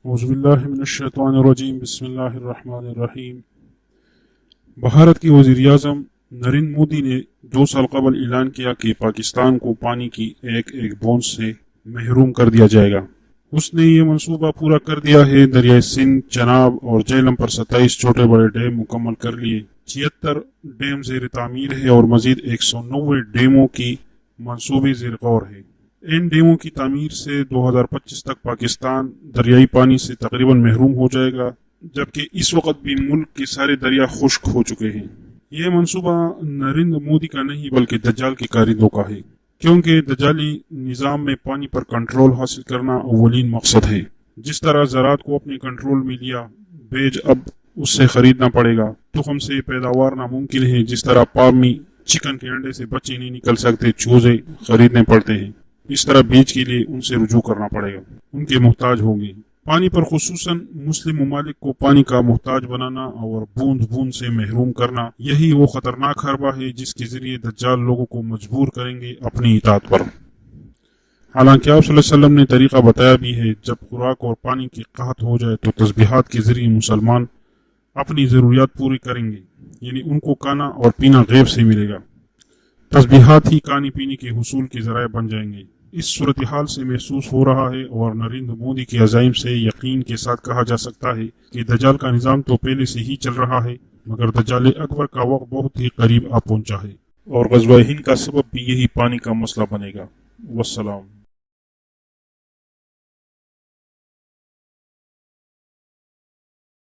اعوذ باللہ من الشیطان الرجیم بسم اللہ الرحمن الرحیم۔ بھارت کے وزیر اعظم نریندر مودی نے 2 سال قبل اعلان کیا کہ پاکستان کو پانی کی ایک بوند سے محروم کر دیا جائے گا۔ اس نے یہ منصوبہ پورا کر دیا ہے۔ دریائے سندھ، چناب اور جہلم پر 27 چھوٹے بڑے ڈیم مکمل کر لیے، 76 ڈیم زیر تعمیر ہے اور مزید 190 ڈیموں کی منصوبے زیر غور ہے۔ ان ڈیموں کی تعمیر سے 2025 تک پاکستان دریائی پانی سے تقریباً محروم ہو جائے گا، جبکہ اس وقت بھی ملک کے سارے دریا خشک ہو چکے ہیں۔ یہ منصوبہ نریندر مودی کا نہیں بلکہ دجال کے کاریندوں کا ہے، کیونکہ دجالی نظام میں پانی پر کنٹرول حاصل کرنا اولین مقصد ہے۔ جس طرح زراعت کو اپنے کنٹرول میں لیا، بیج اب اس سے خریدنا پڑے گا، تخم سے پیداوار ناممکن ہے۔ جس طرح فارمی چکن کے انڈے سے بچے نہیں نکل سکتے، چوزے خریدنے پڑتے ہیں، اس طرح بیج کے لیے ان سے رجوع کرنا پڑے گا، ان کے محتاج ہوں گے۔ پانی پر خصوصاً مسلم ممالک کو پانی کا محتاج بنانا اور بوند بوند سے محروم کرنا، یہی وہ خطرناک حربہ ہے جس کے ذریعے دجال لوگوں کو مجبور کریں گے اپنی اطاعت پر۔ حالانکہ آپ صلی اللہ علیہ وسلم نے طریقہ بتایا بھی ہے، جب خوراک اور پانی کی قحط ہو جائے تو تسبیحات کے ذریعے مسلمان اپنی ضروریات پوری کریں گے، یعنی ان کو کھانا اور پینا غیب سے ملے گا۔ تسبیحات ہی کھانے پینے کے حصول کے ذرائع بن جائیں گے۔ اس صورتحال سے محسوس ہو رہا ہے اور نریندر مودی کے عزائم سے یقین کے ساتھ کہا جا سکتا ہے کہ دجال کا نظام تو پہلے سے ہی چل رہا ہے، مگر دجال اکبر کا وقت بہت ہی قریب آ پہنچا ہے، اور غزوہ ہند کا سبب بھی یہی پانی کا مسئلہ بنے گا۔ والسلام۔